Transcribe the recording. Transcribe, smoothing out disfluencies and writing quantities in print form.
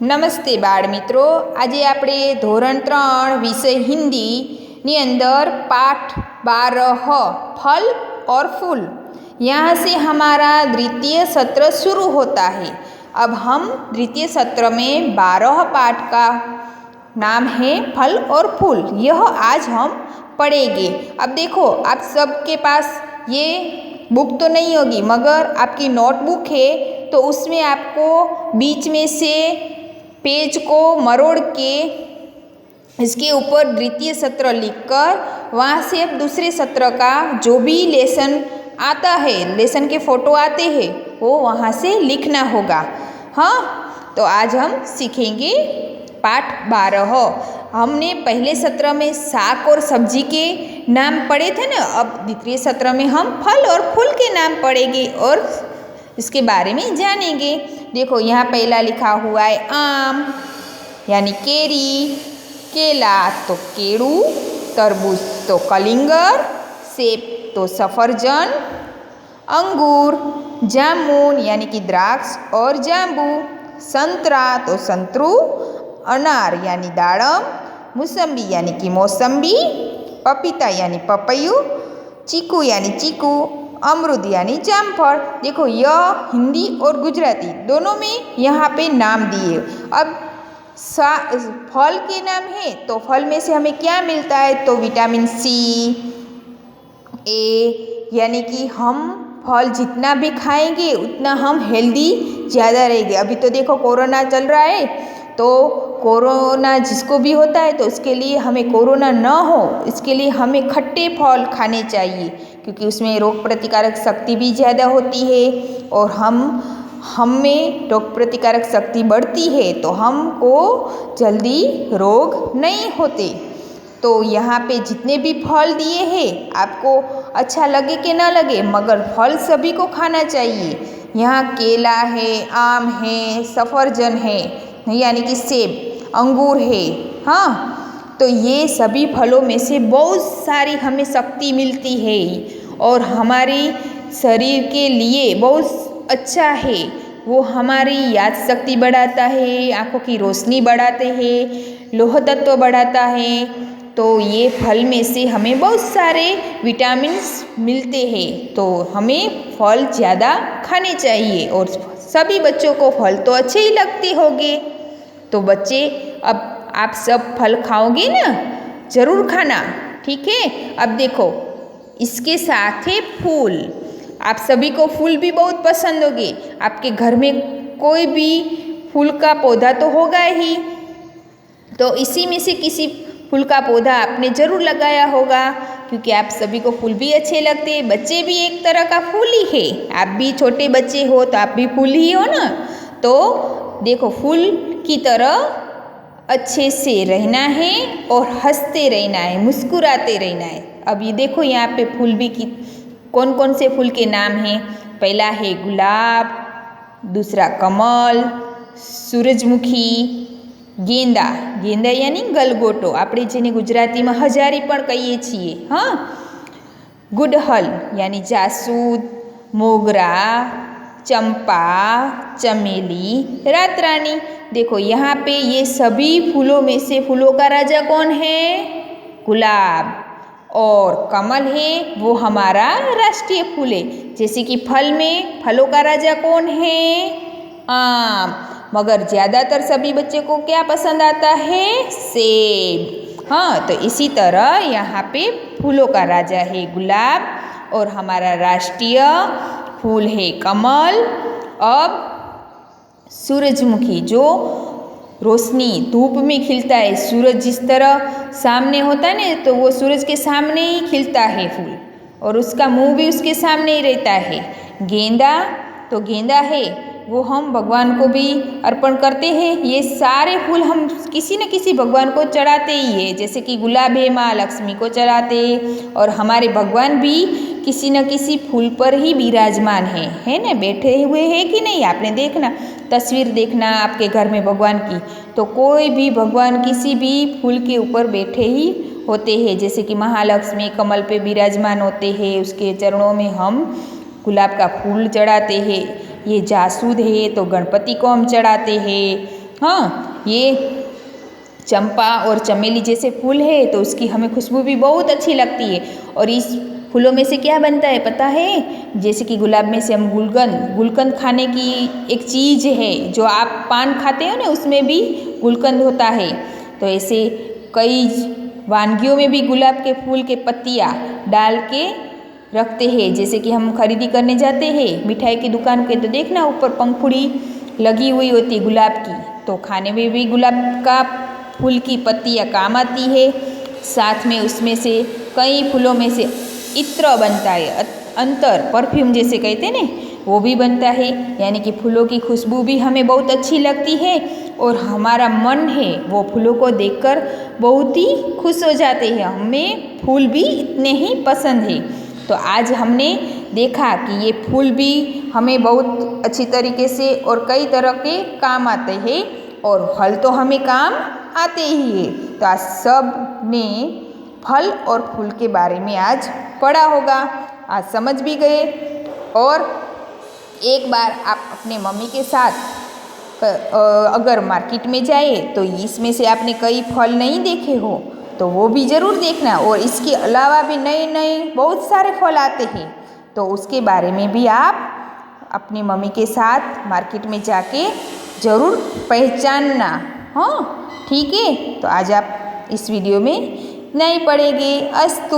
નમસ્તે બાળ મિત્રો, આજે આપણે ધોરણ 3 વિષય हिंदी अंदर पाठ 12 फल और फूल, यहाँ से हमारा द्वितीय सत्र शुरू होता है। अब हम द्वितीय सत्र में 12 पाठ का नाम है फल और फूल, यह आज हम पढ़ेंगे। अब देखो, आप सबके पास ये बुक तो नहीं होगी, मगर आपकी नोटबुक है तो उसमें आपको बीच में से पेज को मरोड़ के इसके ऊपर द्वितीय सत्र लिखकर वहाँ से अब दूसरे सत्र का जो भी लेसन आता है, लेसन के फ़ोटो आते हैं, वो वहाँ से लिखना होगा। हाँ, तो आज हम सीखेंगे पाठ 12। हमने पहले सत्र में साग और सब्जी के नाम पढ़े थे ना, अब द्वितीय सत्र में हम फल और फूल के नाम पढ़ेंगे और इसके बारे में जानेंगे। देखो, यहाँ पहला लिखा हुआ है आम यानी केरी, केला तो केड़ू, तरबूज तो कलिंगर, सेब तो सफरजन, अंगूर, जामुन यानी कि द्राक्ष और जांबू, संतरा तो संतरू, अनार यानी दाड़म, मौसम्बी यानी कि मौसम्बी, पपीता यानी पपैयू, चीकू यानी चीकू, अमरूद यानी जामफल। देखो, यह हिंदी और गुजराती दोनों में यहाँ पे नाम दिए। अब फल के नाम है तो फल में से हमें क्या मिलता है, तो विटामिन सी, ए, यानी कि हम फल जितना भी खाएंगे उतना हम हेल्दी ज़्यादा रहेंगे। अभी तो देखो कोरोना चल रहा है, तो कोरोना जिसको भी होता है तो उसके लिए हमें कोरोना न हो इसके लिए हमें खट्टे फल खाने चाहिए, क्योंकि उसमें रोग प्रतिकारक शक्ति भी ज़्यादा होती है और हमें रोग प्रतिकारक शक्ति बढ़ती है तो हमको जल्दी रोग नहीं होते। तो यहाँ पे जितने भी फल दिए हैं, आपको अच्छा लगे कि ना लगे, मगर फल सभी को खाना चाहिए। यहाँ केला है, आम है, सफरजन है यानी कि सेब, अंगूर है। हाँ, तो ये सभी फलों में से बहुत सारी हमें शक्ति मिलती है और हमारी शरीर के लिए बहुत अच्छा है। वो हमारी याद शक्ति बढ़ाता है, आँखों की रोशनी बढ़ाते हैं, लोह तत्व बढ़ाता है। तो ये फल में से हमें बहुत सारे विटामिन्स मिलते हैं, तो हमें फल ज़्यादा खाने चाहिए। और सभी बच्चों को फल तो अच्छे ही लगते होंगे, तो बच्चे अब आप सब फल खाओगे ना, ज़रूर खाना, ठीक है। अब देखो, इसके साथ है फूल। आप सभी को फूल भी बहुत पसंद होंगे, आपके घर में कोई भी फूल का पौधा तो होगा ही, तो इसी में से किसी फूल का पौधा आपने ज़रूर लगाया होगा, क्योंकि आप सभी को फूल भी अच्छे लगते हैं। बच्चे भी एक तरह का फूल ही है, आप भी छोटे बच्चे हो तो आप भी फूल ही हो ना। तो देखो, फूल की तरह अच्छे से रहना है और हंसते रहना है, मुस्कुराते रहना है। अब ये देखो, यहाँ पे फूल भी कौन कौन से फूल के नाम हैं। पहला है गुलाब, दूसरा कमल, सूरजमुखी, गेंदा, गेंदा यानी गलगोटो, આપણે જેને ગુજરાતીમાં હજારી પણ કહીએ છીએ। हाँ, गुड़हल यानी जासूद, मोगरा, चंपा, चमेली, रात रानी। देखो, यहाँ पे ये सभी फूलों में से फूलों का राजा कौन है, गुलाब, और कमल है वो हमारा राष्ट्रीय फूल है। जैसे कि फल में फलों का राजा कौन है, आम, मगर ज़्यादातर सभी बच्चे को क्या पसंद आता है, सेब। हाँ, तो इसी तरह यहाँ पे फूलों का राजा है गुलाब और हमारा राष्ट्रीय फूल है कमल। अब सूरजमुखी जो रोशनी धूप में खिलता है, सूरज जिस तरह सामने होता है ना, तो वो सूरज के सामने ही खिलता है फूल और उसका मुंह भी उसके सामने ही रहता है। गेंदा, तो गेंदा है वो हम भगवान को भी अर्पण करते हैं। ये सारे फूल हम किसी न किसी भगवान को चढ़ाते ही है, जैसे कि गुलाब है माँ लक्ष्मी को चढ़ाते हैं, और हमारे भगवान भी किसी न किसी फूल पर ही विराजमान है ना, बैठे हुए हैं कि नहीं। आपने देखना, तस्वीर देखना आपके घर में भगवान की, तो कोई भी भगवान किसी भी फूल के ऊपर बैठे ही होते हैं। जैसे कि महालक्ष्मी कमल पे विराजमान होते हैं, उसके चरणों में हम गुलाब का फूल चढ़ाते हैं। ये जासूद है तो गणपति को हम चढ़ाते हैं, हाँ, ये चंपा और चमेली जैसे फूल है तो उसकी हमें खुशबू भी बहुत अच्छी लगती है। और इस फूलों में से क्या बनता है पता है? जैसे कि गुलाब में से हम गुलकंद खाने की एक चीज़ है, जो आप पान खाते हो ना उसमें भी गुलकंद होता है। तो ऐसे कई वानगियों में भी गुलाब के फूल के पत्तियाँ डाल के रखते हैं। जैसे कि हम खरीदी करने जाते हैं मिठाई की दुकान पे तो देखना ऊपर पंखुड़ी लगी हुई होती गुलाब की, तो खाने में भी गुलाब का फूल की पत्तियाँ काम आती है। साथ में उसमें से कई फूलों में से इत्र बनता है, अंतर परफ्यूम जैसे कहते हैं ना, वो भी बनता है। यानी कि फूलों की खुशबू भी हमें बहुत अच्छी लगती है और हमारा मन है वो फूलों को देखकर बहुत ही खुश हो जाते हैं। हमें फूल भी इतने ही पसंद है। तो आज हमने देखा कि ये फूल भी हमें बहुत अच्छी तरीके से और कई तरह के काम आते हैं और फल तो हमें काम आते ही है। तो आज सब ने फल और फूल के बारे में आज पढ़ा होगा, आज समझ भी गए। और एक बार आप अपने मम्मी के साथ अगर मार्केट में जाए तो इसमें से आपने कई फल नहीं देखे हो तो वो भी ज़रूर देखना। और इसके अलावा भी नए नए बहुत सारे फल आते हैं, तो उसके बारे में भी आप अपनी मम्मी के साथ मार्केट में जाके ज़रूर पहचानना। हाँ ठीक है, तो आज आप इस वीडियो में नहीं पढ़ेंगे। अस्तु।